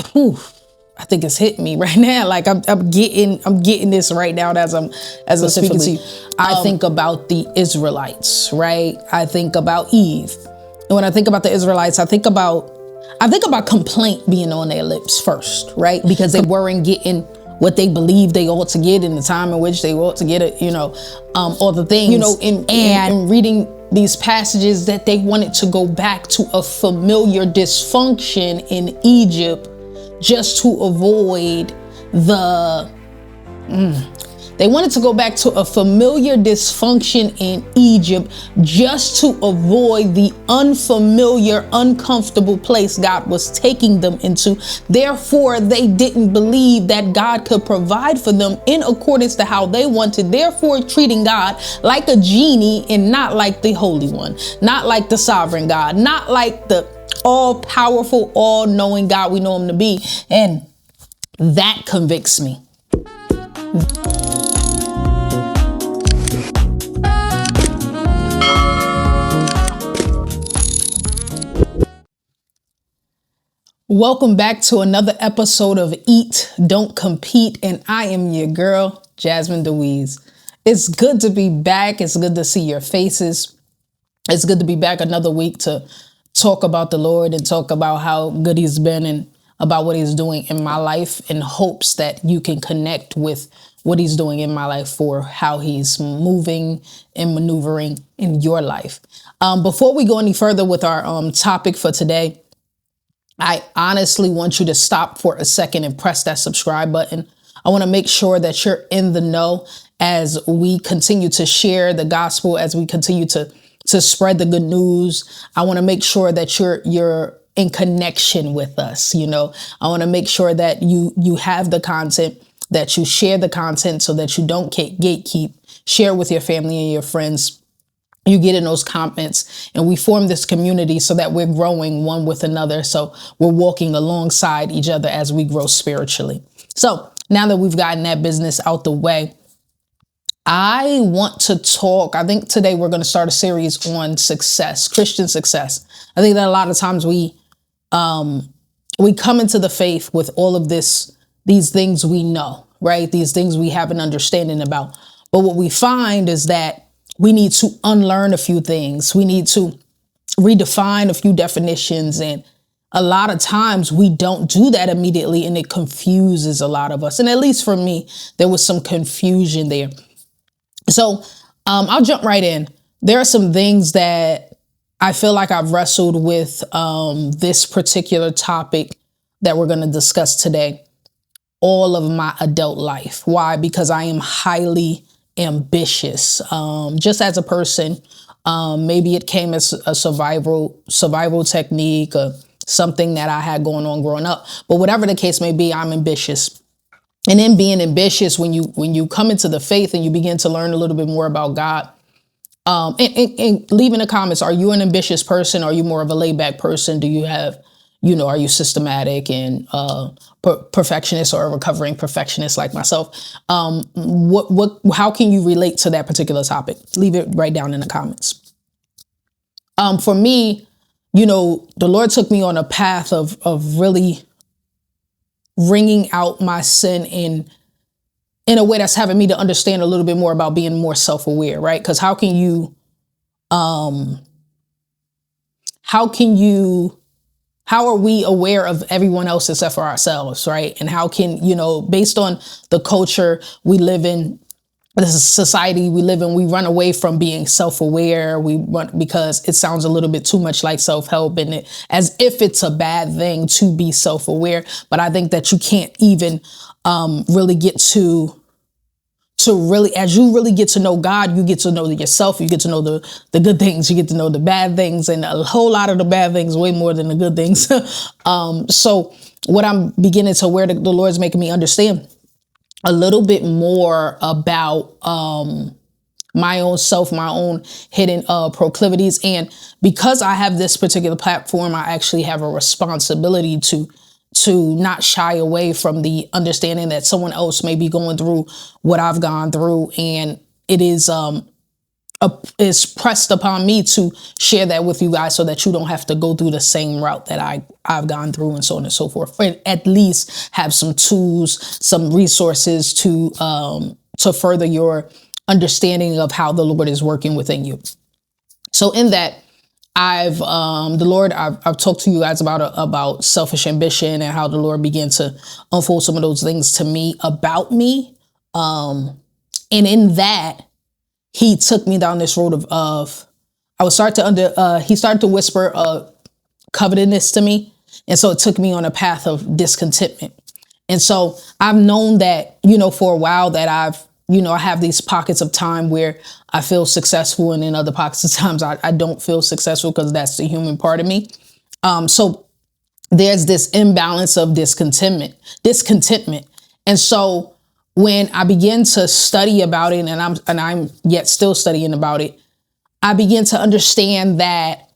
whew, I think it's hitting me right now. Like I'm getting this right now as I'm speaking to you. I think about the Israelites, right? I think about Eve. And when I think about the Israelites, I think about complaint being on their lips first, right? Because they weren't getting what they believed they ought to get in the time in which they ought to get it, all the things, and reading these passages that they wanted to go back to a familiar dysfunction in Egypt just to avoid they wanted to go back to a familiar dysfunction in Egypt just to avoid the unfamiliar, uncomfortable place God was taking them into. Therefore, they didn't believe that God could provide for them in accordance to how they wanted. Therefore, treating God like a genie and not like the Holy One, not like the sovereign God, not like the all-powerful, all-knowing God we know him to be. And that convicts me. Welcome back to another episode of Eat, Don't Compete, and I am your girl, Jazmine DeWees. It's good to be back. It's good to see your faces. It's good to be back another week to talk about the Lord and talk about how good he's been and about what he's doing in my life, in hopes that you can connect with what he's doing in my life for how he's moving and maneuvering in your life. Before we go any further with our topic for today, I honestly want you to stop for a second and press that subscribe button. I want to make sure that you're in the know as we continue to share the gospel, as we continue to spread the good news. I want to make sure that you're in connection with us. I want to make sure that you have the content, that you share the content so that you don't gatekeep. Share with your family and your friends. You get in those comments, and we form this community so that we're growing one with another. So we're walking alongside each other as we grow spiritually. So now that we've gotten that business out the way, I want to talk. I think today we're going to start a series on success, Christian success. I think that a lot of times we come into the faith with all of these things we know, right? These things we have an understanding about. But what we find is that we need to unlearn a few things. We need to redefine a few definitions. And a lot of times we don't do that immediately, and it confuses a lot of us. And at least for me, there was some confusion there. So I'll jump right in. There are some things that I feel like I've wrestled with this particular topic that we're going to discuss today all of my adult life. Why? Because I am highly ambitious. Just as a person, maybe it came as a survival technique or something that I had going on growing up. But whatever the case may be, I'm ambitious. And in being ambitious, when you come into the faith and you begin to learn a little bit more about God, and leave in the comments, are you an ambitious person? Are you more of a laid back person? Do you have, are you systematic and perfectionist or a recovering perfectionist like myself? How can you relate to that particular topic? Leave it right down in the comments. For me, the Lord took me on a path of really wringing out my sin in a way that's having me to understand a little bit more about being more self-aware, right? Because how are we aware of everyone else except for ourselves, right? And how can, based on the culture we live in, the society we live in, we run away from being self-aware. We run because it sounds a little bit too much like self-help, and as if it's a bad thing to be self-aware. But I think that you can't even really get to really, as you really get to know God, you get to know yourself, you get to know the good things, you get to know the bad things, and a whole lot of the bad things, way more than the good things. So what I'm beginning to where the Lord's making me understand a little bit more about my own self, my own hidden proclivities. And because I have this particular platform, I actually have a responsibility to not shy away from the understanding that someone else may be going through what I've gone through. And it is is pressed upon me to share that with you guys so that you don't have to go through the same route that I've gone through, and so on and so forth. Or at least have some tools, some resources to further your understanding of how the Lord is working within you. So in that, I've talked to you guys about selfish ambition and how the Lord began to unfold some of those things to me about me. And in that, he took me down this road of he started to whisper covetousness to me. And so it took me on a path of discontentment. And so I've known that, for a while that I have these pockets of time where I feel successful, and in other pockets of times I don't feel successful, because that's the human part of me. So there's this imbalance of discontentment. And so when I begin to study about it, and I'm yet still studying about it, I begin to understand that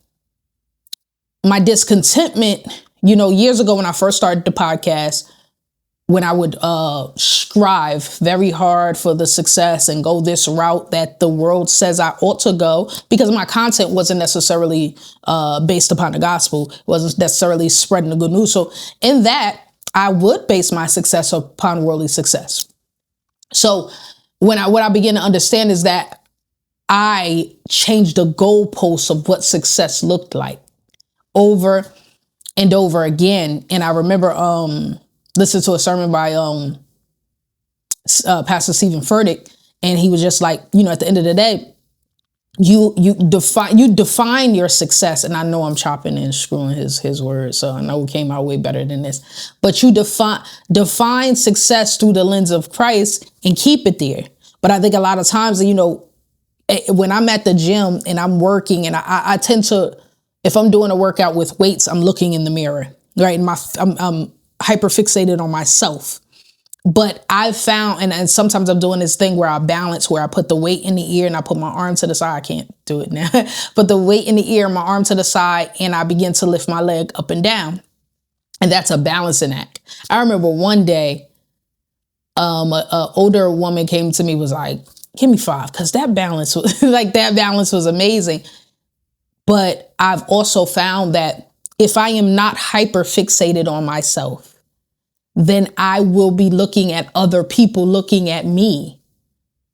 my discontentment, years ago when I first started the podcast, when I would strive very hard for the success and go this route that the world says I ought to go, because my content wasn't necessarily based upon the gospel, wasn't necessarily spreading the good news. So in that, I would base my success upon worldly success. So what I began to understand is that I changed the goalposts of what success looked like over and over again. And I remember listening to a sermon by Pastor Stephen Furtick, and he was just like, at the end of the day, you define your success. And I know I'm chopping and screwing his words, so I know it came out way better than this. But you define success through the lens of Christ and keep it there. But I think a lot of times, when I'm at the gym and I'm working, and I tend to, if I'm doing a workout with weights, I'm looking in the mirror, right? And I'm hyper fixated on myself. But I've found, and sometimes I'm doing this thing where I balance, where I put the weight in the ear and I put my arm to the side. I can't do it now, but the weight in the ear, my arm to the side, and I begin to lift my leg up and down. And that's a balancing act. I remember one day, an older woman came to me, was like, give me 5, because that balance was was amazing. But I've also found that if I am not hyper fixated on myself, then I will be looking at other people looking at me.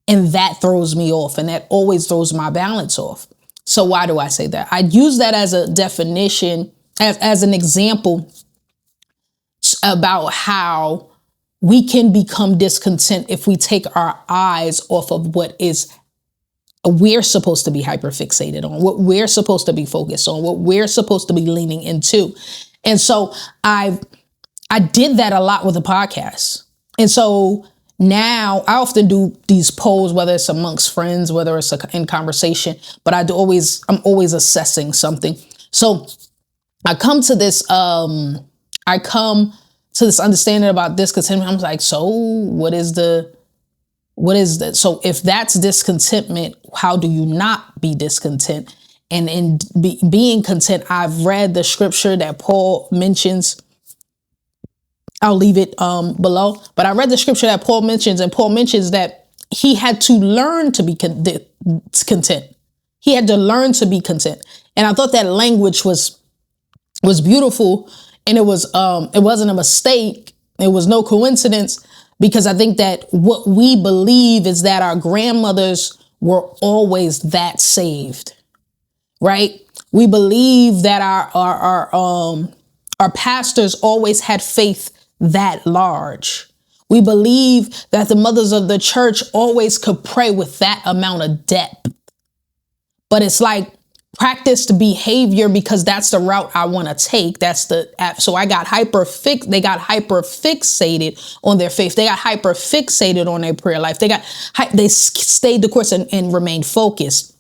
And that throws me off. And that always throws my balance off. So why do I say that? I use that as a definition, as an example about how we can become discontent if we take our eyes off of what is we're supposed to be hyper fixated on, what we're supposed to be focused on, what we're supposed to be leaning into. And so I did that a lot with the podcast. And so now I often do these polls, whether it's amongst friends, whether it's in conversation, but I'm always assessing something. So I come to this understanding about discontentment. I'm like, so what is that? So if that's discontentment, how do you not be discontent? And in being content, I've read the scripture that Paul mentions. I'll leave it below. But I read the scripture that Paul mentions, and Paul mentions that he had to learn to be content. He had to learn to be content. And I thought that language was beautiful, and it wasn't a mistake. It was no coincidence, because I think that what we believe is that our grandmothers were always that saved, right? We believe that our pastors always had faith that large. We believe that the mothers of the church always could pray with that amount of depth. But it's like practiced behavior, because that's the route I want to take. So I got they got hyper fixated on their faith. They got hyper fixated on their prayer life. They stayed the course and remained focused.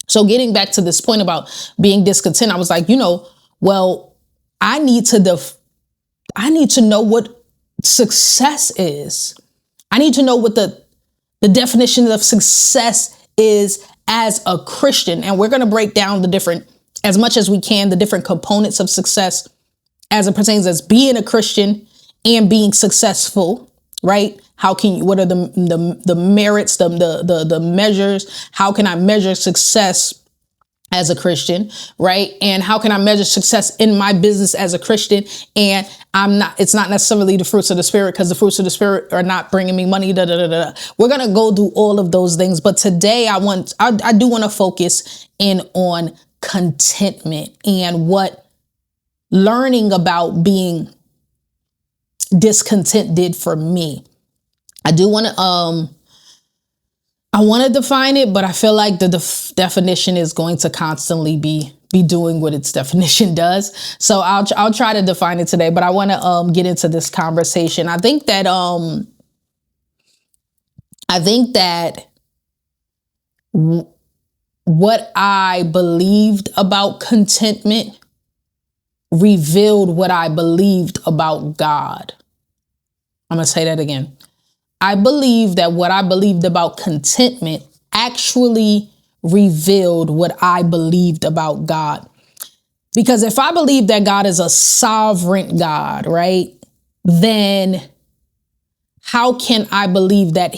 So getting back to this point about being discontent, I was like, well, I need to know what success is. I need to know what the definition of success is as a Christian. And we're going to break down as much as we can, the different components of success as it pertains as being a Christian and being successful, right? What are the merits, the measures? How can I measure success as a Christian, right? And how can I measure success in my business as a Christian? And it's not necessarily the fruits of the spirit, because the fruits of the spirit are not bringing me money. We're going to go do all of those things. But today I do want to focus in on contentment and what learning about being discontent did for me. I want to define it, but I feel like the definition is going to constantly be doing what its definition does. So I'll try to define it today, but I want to get into this conversation. I think that what I believed about contentment revealed what I believed about God. I'm going to say that again. I believe that what I believed about contentment actually revealed what I believed about God. Because if I believe that God is a sovereign God, right, then how can I believe that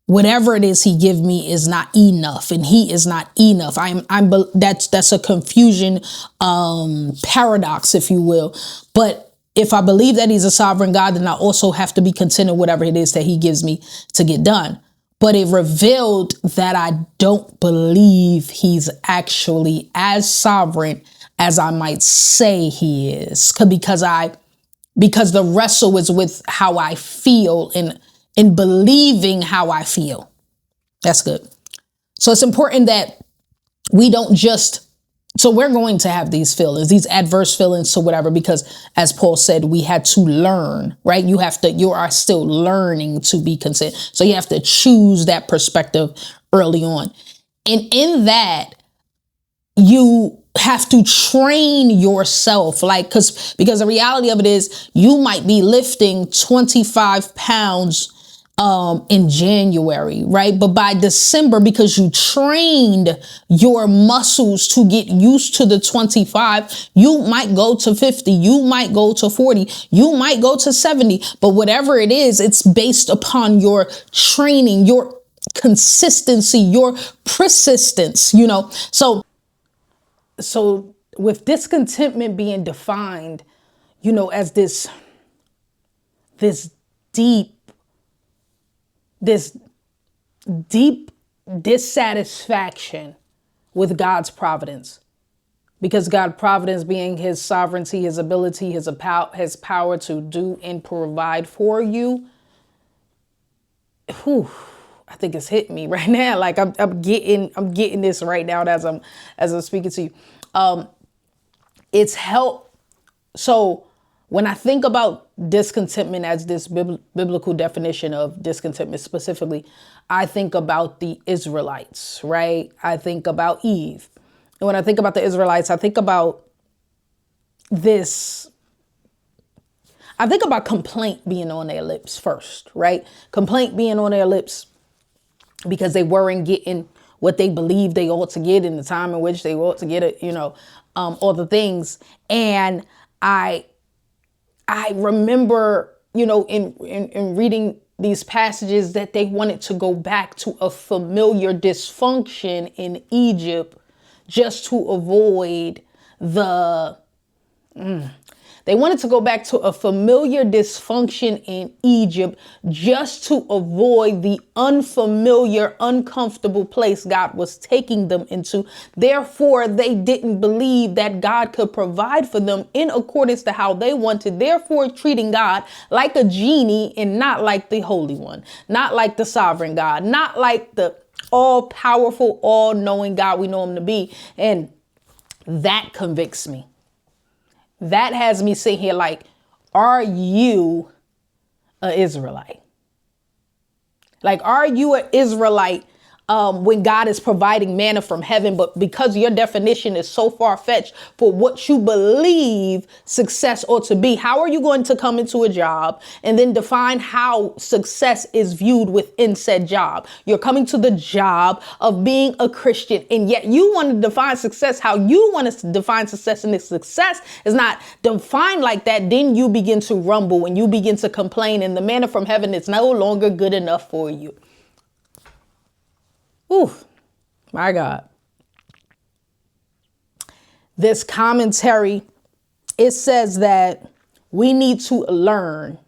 whatever it is he give me is not enough, and he is not enough? That's a confusion, paradox, if you will. But if I believe that he's a sovereign God, then I also have to be content in whatever it is that he gives me to get done. But it revealed that I don't believe he's actually as sovereign as I might say he is, because the wrestle is with how I feel and in believing how I feel. That's good. So it's important that we don't so we're going to have these feelings, these adverse feelings, so whatever, because as Paul said, we had to learn, right? You are still learning to be content. So you have to choose that perspective early on. And in that, you have to train yourself, because the reality of it is you might be lifting 25 pounds in January, right? But by December, because you trained your muscles to get used to the 25, you might go to 50, you might go to 40, you might go to 70, but whatever it is, it's based upon your training, your consistency, your persistence, So with discontentment being defined, as this deep dissatisfaction with God's providence, because God's providence being his sovereignty, his ability, his power to do and provide for you. I think it's hitting me right now. Like I'm getting this right now as I'm speaking to you. It's help. So when I think about discontentment as this biblical definition of discontentment specifically, I think about the Israelites, right? I think about Eve. And when I think about the Israelites, I think about complaint being on their lips first, right? Complaint being on their lips because they weren't getting what they believed they ought to get in the time in which they ought to get it, all the things. And I remember, in reading these passages, that they wanted to go back to a familiar dysfunction in Egypt just to avoid They wanted to go back to a familiar dysfunction in Egypt just to avoid the unfamiliar, uncomfortable place God was taking them into. Therefore, they didn't believe that God could provide for them in accordance to how they wanted, therefore treating God like a genie and not like the Holy One, not like the sovereign God, not like the all-powerful, all-knowing God we know him to be. And that convicts me. That has me sitting here like, are you an Israelite? Like, are you an Israelite when God is providing manna from heaven. But because your definition is so far-fetched for what you believe success ought to be, how are you going to come into a job and then define how success is viewed within said job? You're coming to the job of being a Christian, and yet you want to define success how you want to define success, and if success is not defined like that, then you begin to rumble and you begin to complain, and the manna from heaven is no longer good enough for you. Ooh, my God. This commentary, it says that we need to learn.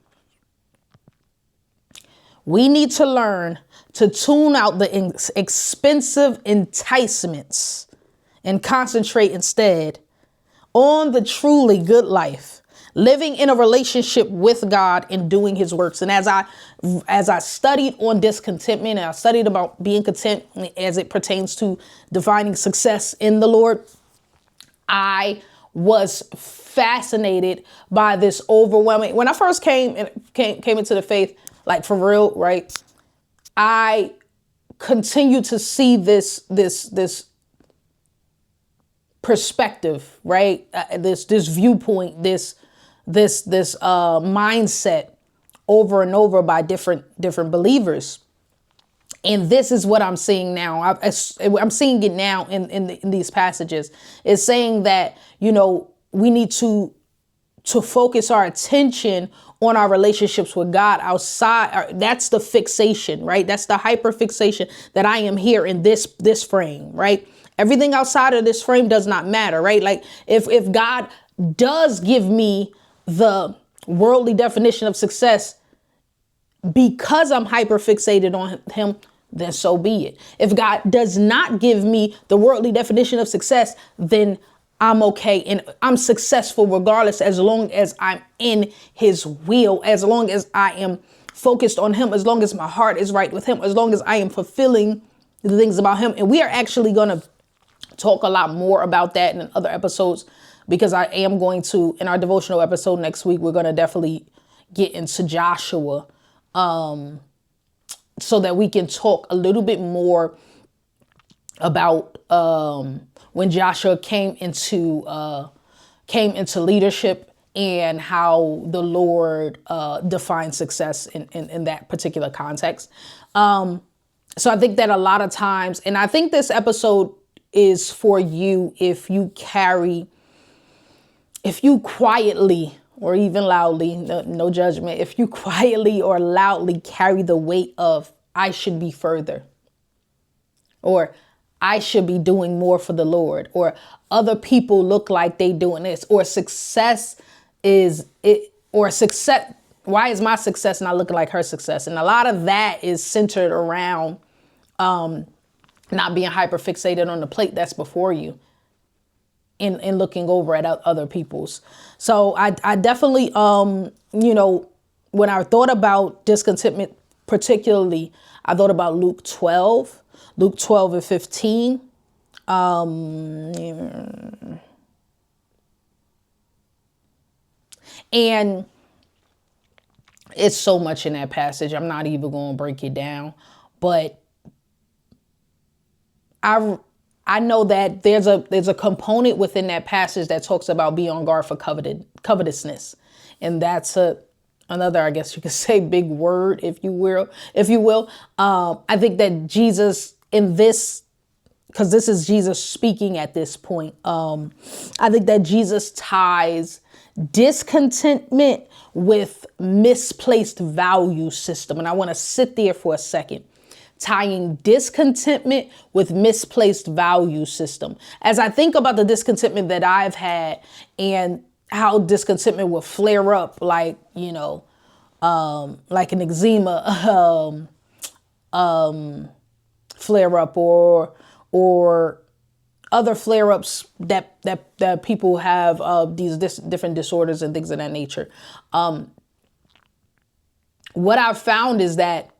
We need to learn to tune out the expensive enticements and concentrate instead on the truly good life, living in a relationship with God and doing his works. And as I studied on discontentment, and I studied about being content as it pertains to defining success in the Lord, I was fascinated by this overwhelming. When I first came into the faith, like for real, right? I continue to see this perspective, right? This viewpoint, this mindset over and over by different believers. And this is what I'm seeing now. I'm seeing it now in these passages. It's saying that, we need to focus our attention on our relationships with God outside. That's the fixation, right? That's the hyper fixation that I am here in this frame, right? Everything outside of this frame does not matter, right? Like if God does give me the worldly definition of success because I'm hyper fixated on him, then so be it. If God does not give me the worldly definition of success, then I'm okay and I'm successful regardless, as long as I'm in his will, as long as I am focused on him, as long as my heart is right with him, as long as I am fulfilling the things about him. And we are actually going to talk a lot more about that in other episodes, because I am going to, in our devotional episode next week, we're going to definitely get into Joshua, so that we can talk a little bit more about when Joshua came into leadership and how the Lord defined success in that particular context. So I think that a lot of times, and I think this episode is for you if you quietly or even loudly, no judgment, if you quietly or loudly carry the weight of I should be further, or I should be doing more for the Lord, or other people look like they doing this, or success is it, or success. Why is my success not looking like her success? And a lot of that is centered around not being hyper fixated on the plate that's before you, in looking over at other people's. So I definitely, when I thought about discontentment, particularly, I thought about Luke 12 and 15. And it's so much in that passage. I'm not even going to break it down, but I know that there's a component within that passage that talks about be on guard for covetousness. And that's another, I guess you could say, big word, if you will. I think that Jesus in this, because this is Jesus speaking at this point. I think that Jesus ties discontentment with misplaced value system. And I want to sit there for a second. Tying discontentment with misplaced value system. As I think about the discontentment that I've had and how discontentment will flare up like an eczema flare up or other flare ups that people have these different disorders and things of that nature. What I've found is that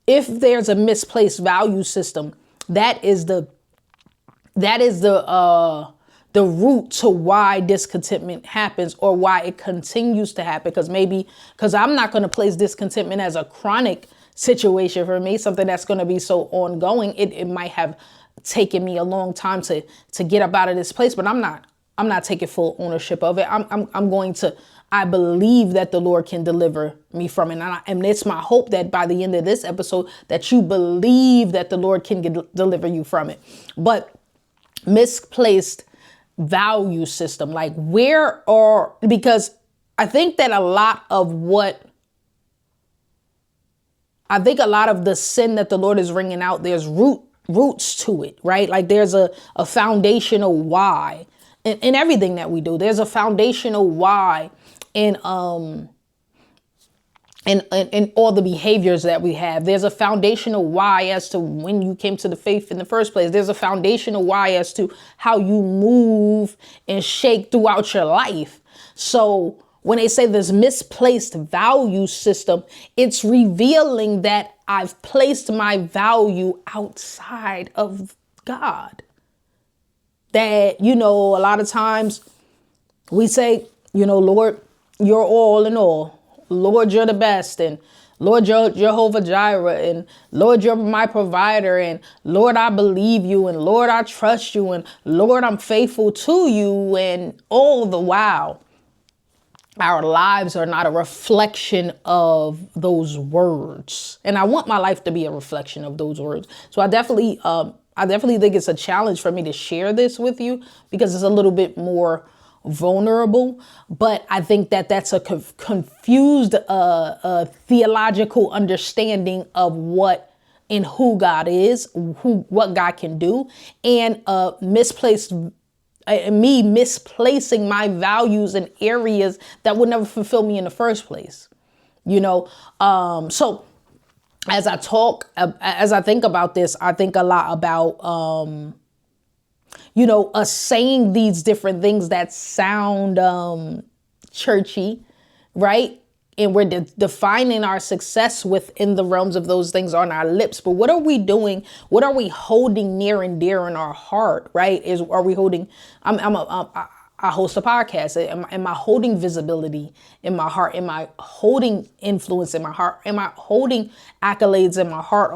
if there's a misplaced value system, that is the root to why discontentment happens, or why it continues to happen. Because I'm not going to place discontentment as a chronic situation for me, something that's going to be so ongoing. It might have taken me a long time to get up out of this place, but I'm not taking full ownership of it. I'm going to, I believe that the Lord can deliver me from it. And it's my hope that by the end of this episode that you believe that the Lord can deliver you from it. But misplaced value system, like because I think that a lot of the sin that the Lord is bringing out, there's roots to it, right? Like there's a foundational why in everything that we do. There's a foundational why in all the behaviors that we have. There's a foundational why as to when you came to the faith in the first place. There's a foundational why as to how you move and shake throughout your life. So when they say this misplaced value system, it's revealing that I've placed my value outside of God. That, a lot of times we say, Lord, you're all in all. Lord, you're the best. And Lord, you're Jehovah Jireh. And Lord, you're my provider. And Lord, I believe you. And Lord, I trust you. And Lord, I'm faithful to you. And all the while, our lives are not a reflection of those words. And I want my life to be a reflection of those words. So I definitely think it's a challenge for me to share this with you because it's a little bit more vulnerable. But I think that that's a confused theological understanding of what and who God is, what God can do, and me misplacing my values in areas that would never fulfill me in the first place. So as I think about this, I think a lot about, us saying these different things that sound churchy, right? And we're defining our success within the realms of those things on our lips. But what are we doing? What are we holding near and dear in our heart, right? Are we holding, I host a podcast. Am I holding visibility in my heart? Am I holding influence in my heart? Am I holding accolades in my heart?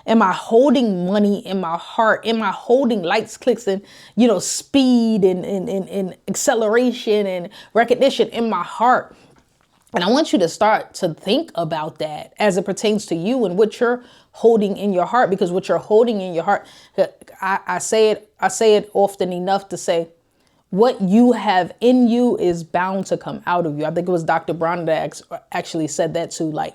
Am I holding money in my heart? Am I holding lights, clicks, and, speed and acceleration and recognition in my heart? And I want you to start to think about that as it pertains to you and what you're holding in your heart, because what you're holding in your heart, I say it often enough to say, what you have in you is bound to come out of you. I think it was Dr. Brown that actually said that too. Like,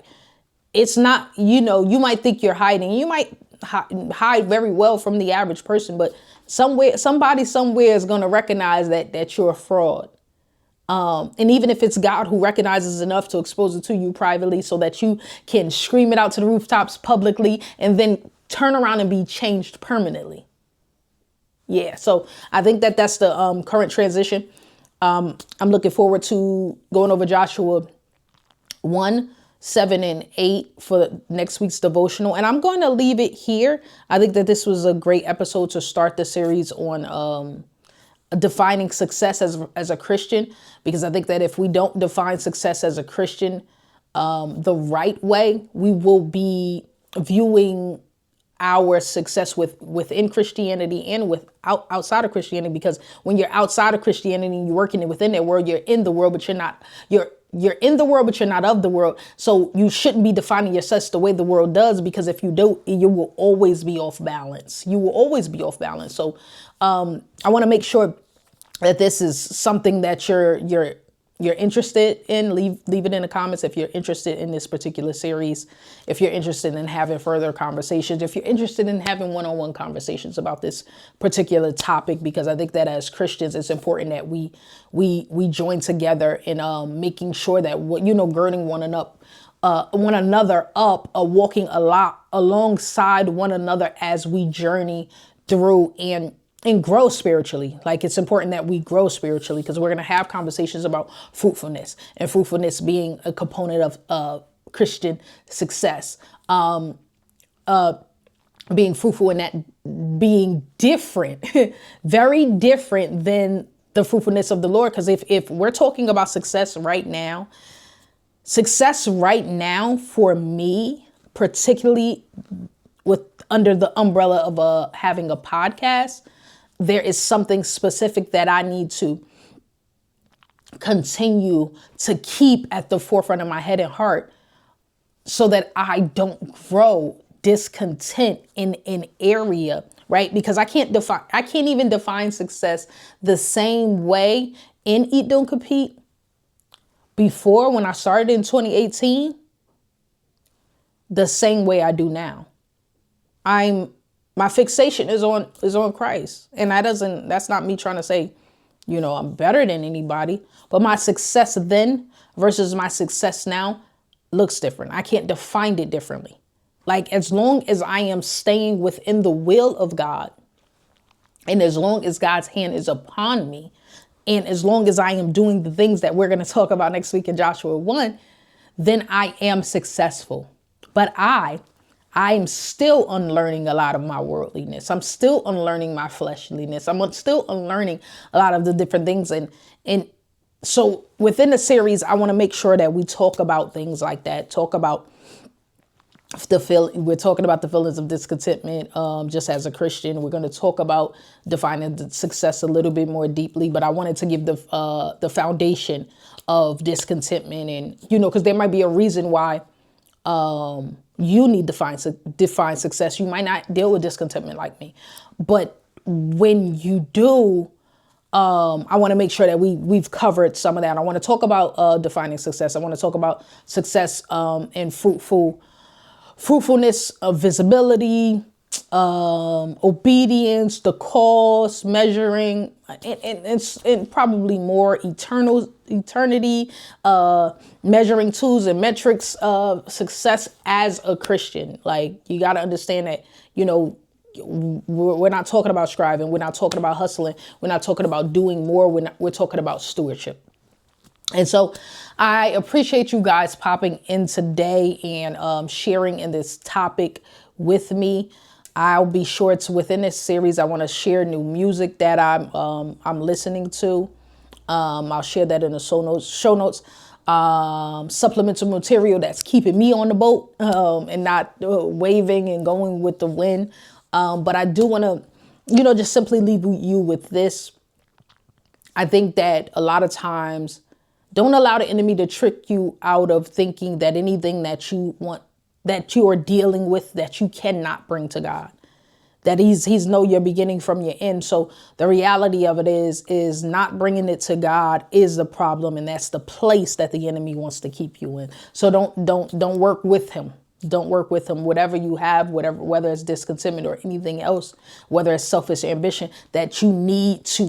it's not, you might think you're hiding. You might hide very well from the average person, but somebody somewhere is going to recognize that you're a fraud. And even if it's God who recognizes enough to expose it to you privately so that you can scream it out to the rooftops publicly and then turn around and be changed permanently. Yeah, so I think that's the current transition. I'm looking forward to going over Joshua 1, 7, and 8 for next week's devotional. And I'm going to leave it here. I think that this was a great episode to start the series on defining success as a Christian, because I think that if we don't define success as a Christian the right way, we will be viewing our success within Christianity and outside of Christianity. Because when you're outside of Christianity, you're working within that world, you're in the world, but you're not, you're in the world, but you're not of the world. So you shouldn't be defining your success the way the world does, because if you do, you will always be off balance. You will always be off balance. So I want to make sure that this is something that you're interested in. Leave it in the comments if you're interested in this particular series, if you're interested in having further conversations, if you're interested in having one-on-one conversations about this particular topic, because I think that as Christians, it's important that we join together in making sure that girding one another up, walking alongside one another as we journey through and grow spiritually. Like, it's important that we grow spiritually, because we're going to have conversations about fruitfulness, and fruitfulness being a component of Christian success. Being fruitful in that being different, very different than the fruitfulness of the Lord. Because if we're talking about success right now for me particularly with under the umbrella of having a podcast, there is something specific that I need to continue to keep at the forefront of my head and heart so that I don't grow discontent in an area, right? Because I can't even define success the same way in Eat, Don't Compete before when I started in 2018, the same way I do now. My fixation is on Christ. And that's not me trying to say, I'm better than anybody, but my success then versus my success now looks different. I can't define it differently. Like, as long as I am staying within the will of God, and as long as God's hand is upon me, and as long as I am doing the things that we're going to talk about next week in Joshua 1, then I am successful. But I am still unlearning a lot of my worldliness. I'm still unlearning my fleshliness. I'm still unlearning a lot of the different things. And so within the series, I want to make sure that we talk about things like that. We're talking about the feelings of discontentment. Just as a Christian, we're going to talk about defining the success a little bit more deeply. But I wanted to give the foundation of discontentment, and because there might be a reason why you need to define success. You might not deal with discontentment like me, but when you do, I want to make sure that we've covered some of that. I want to talk about defining success. I want to talk about success and fruitfulness of visibility, obedience, the cost, measuring, and probably more eternity, measuring tools and metrics of success as a Christian. Like, you got to understand that, we're not talking about striving. We're not talking about hustling. We're not talking about doing more. We're talking about stewardship. And so I appreciate you guys popping in today and sharing in this topic with me. I'll be sure to, within this series, I want to share new music that I'm listening to. I'll share that in the show notes. Supplemental material that's keeping me on the boat and not waving and going with the wind. But I do want to, just simply leave you with this. I think that a lot of times, don't allow the enemy to trick you out of thinking that anything that you want, that you are dealing with, that you cannot bring to God. That he's know your beginning from your end. So the reality of it is not bringing it to God is the problem, and that's the place that the enemy wants to keep you in. So don't work with him. Don't work with him. Whatever you have, whether it's discontentment or anything else, whether it's selfish ambition, that you need to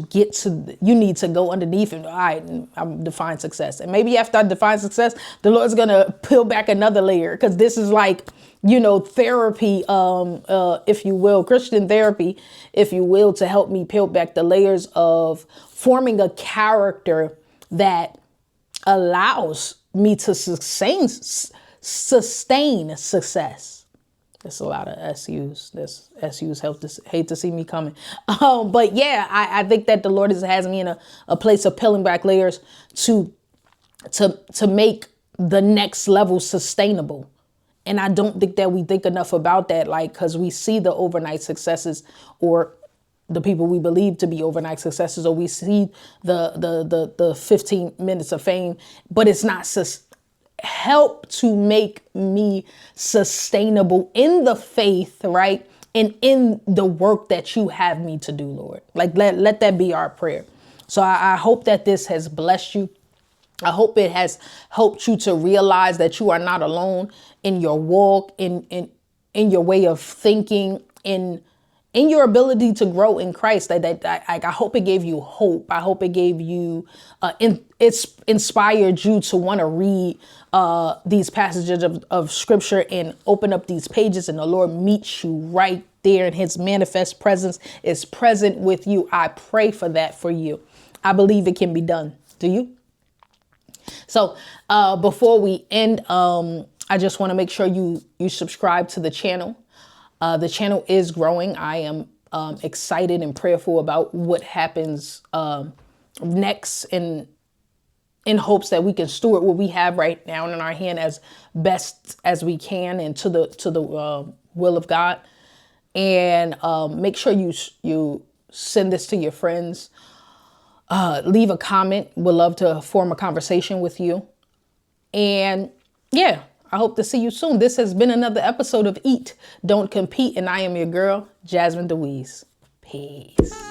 go underneath and, all right, I'm define success. And maybe after I define success, the Lord's going to peel back another layer, because this is like, therapy, if you will, Christian therapy, if you will, to help me peel back the layers of forming a character that allows me to sustain success. There's a lot of SUs. SUs hate to see me coming. But yeah, I think that the Lord has me in a place of peeling back layers to make the next level sustainable. And I don't think that we think enough about that, because we see the overnight successes, or the people we believe to be overnight successes, or we see the 15 minutes of fame, but it's not help to make me sustainable in the faith, right? And in the work that you have me to do, Lord. Let that be our prayer. So I hope that this has blessed you. I hope it has helped you to realize that you are not alone in your walk, in your way of thinking, in your ability to grow in Christ. I hope it gave you hope. I hope it gave you, it's inspired you to want to read these passages of scripture and open up these pages, and the Lord meets you right there, and his manifest presence is present with you. I pray for that for you. I believe it can be done. Do you? So before we end, I just want to make sure you subscribe to the channel. The channel is growing. I am excited and prayerful about what happens next in in hopes that we can steward what we have right now in our hand as best as we can and to the will of God. And make sure you send this to your friends. Leave a comment. Would love to form a conversation with you. And yeah, I hope to see you soon. This has been another episode of Eat, Don't Compete, and I am your girl, Jazmine DeWees. Peace.